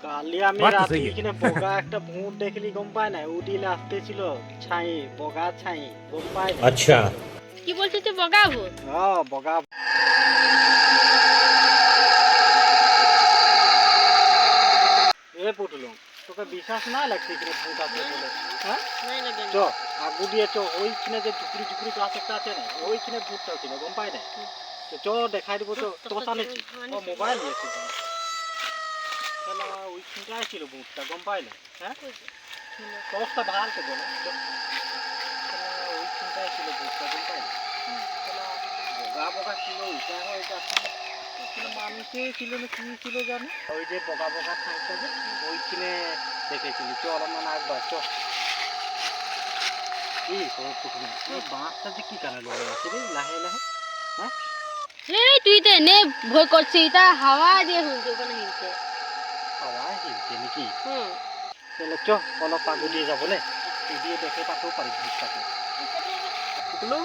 কালি আমি রাতে এখানে বগা একটা ভূত দেখলি গম পায় না উডিলে আসতেছিল ছাই বগা ছাই গম পায় না আচ্ছা কি বলছিস তুই বগা ভূত? বগা এ পুটলো তোকে বিশ্বাস না লাগছে এখানে ভূত আছে বলে হ্যাঁ নাই লাগে চ আগু দিয়ে চ ওইখানে যে ঝুপড়ি ঝুপড়ি গাছ একটা আছে না ওইখানে ভূতটা ছিল গম পায় না তো চ দেখাই দিব তো তোর সামনে ও মোবাইল নিয়েছে তাহলে ওইখানটায় ছিল ভূতটা গম পায় না হ্যাঁ অবস্থা ভালো তো বলো ওইখানটায় ছিল ভূতটা গম পায় না বগা বগা ছিল ওইটা হয়ে যাচ্ছে মানুষে ছিল না কি ছিল জানো ওই যে বগা বগা খাইতে যে ওইখানে দেখেছিলি চ অলপমান একবার চ কি বাঁশটা যে কি কারণে লড়ে আছে রে লাহে লাহে হ্যাঁ এই তুই তো নে ভয় করছিস এটা হাওয়া দিয়ে শুনছি ওখানে হিলছে হাওয়া হিলছে নাকি হুম তাহলে চ অলপ আগু দিয়ে যাবো নে এই দিয়ে দেখে পাতেও পারি ভূতটাকে বুঝলো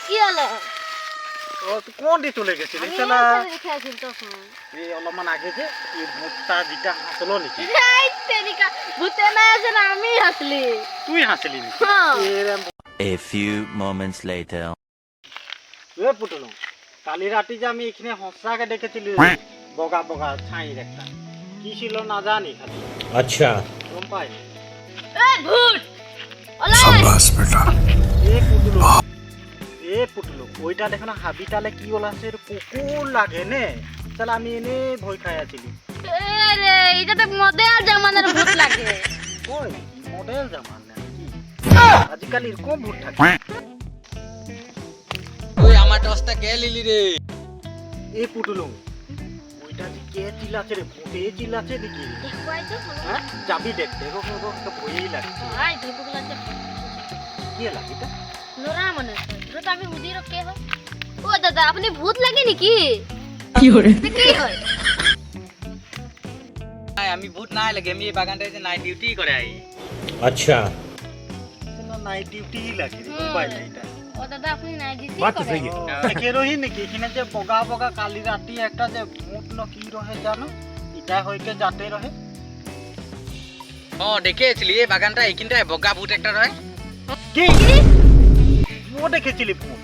কি হলো ও তুই কোন দিয়ে চলে গেছিলি আমি শালা দেখে আছি তখন এই অলপমান আগে যে এই ভূতটা যেটা হাসলো নাকি এই তেরিকা ভূতে না আছে না আমি হাসলি তুই হাসলি নাকি হ্যাঁ এরম A few moments later. এ পুটলো কালি রাতে যে আমি এখানে হংসাকে দেখেছিলি বগা বগা ছাইর একটা কি ছিল না জানি খালি अच्छा গম পাই এই ভূত ওলাই এ পুটলো ওইটা দেখো না হাবিটালে কি ওলাছে কুকুর লাগে নে তাহলে আমি এনে ভয় খাই আছিলি রে এটা তো মডেল জামানার ভূত লাগে ওই মডেল জামান না আজকাল এরকম ভূত থাকে ওই আমার টসটা কে লিলি রে এ পুটলো ওইটা যে কে চিল্লাছে রে ভূতে চিল্লাছে নাকি দেখবাই তো হ্যাঁ যাবি দেখতে দেখো তো ভয়ই লাগছে আই ভূতগুলো আছে কি লাগে এটা নোরা মনে হয় তো আমি মুদির কে হয় ও দাদা আপনি ভূত লাগে নাকি কি হরে কি হয় আমি ভূত নাই লাগে আমি এই বাগানটায় যে নাইট ডিউটি করে আই अच्छा নাইট ডিউটি লাগে রে মোবাইল এটা ও দাদা আপনি নাই দিছি बात तो सही है দেখে রহি নাকি এখানে যে বগা বগা কালি রাতি একটা যে ভূত ন কি রহে জানো এটা হইকে যাতে রহে ও দেখেছিলি এই বাগানটা এইখানটায় বগা ভূত একটা রয় কি ও দেখেছিলি ভূত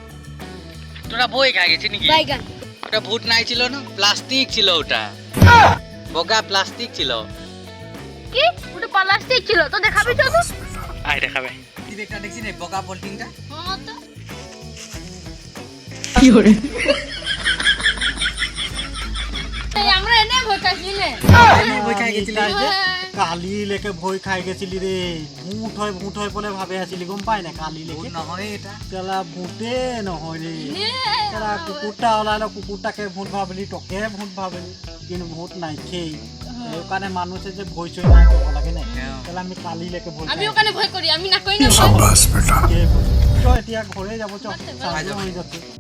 তোরা বই খাই গেছিস নাকি বাইগান ওটা ভূত নাই ছিল না প্লাস্টিক ছিল ওটা বগা প্লাস্টিক ছিল কি ওটা প্লাস্টিক ছিল তো দেখাবি তো আই দেখাবে তুই একটা দেখছিস না বগা পলিথিনটা হ্যাঁ তো কি হরে এই আমরা এনে ভয় খাইছি নে বই খাই গেছিলি কালি লেকে ভয় খাই গেছিলি রে ভূত হয় বলে ভাবে আছিলি গম পাই না কালি লেকে ভূত নহয় এটা চালা ভূতে নহয় রে চালা কুকুরটা ওলাইলো কুকুরটাকে ভূত ভাবলি তোকে ভূত ভাবলি কিন্তু ভূত নাই খেই সেইকাৰণে মানুহে যে ভয় চয় নাই ক'ব লাগে নাই তাহলে আমি কালি লেকে ভয় আমি ওখানে ভয় করি আমি না কই না চ এতিয়া ঘৰে যাব চ হৈ যাচ্ছে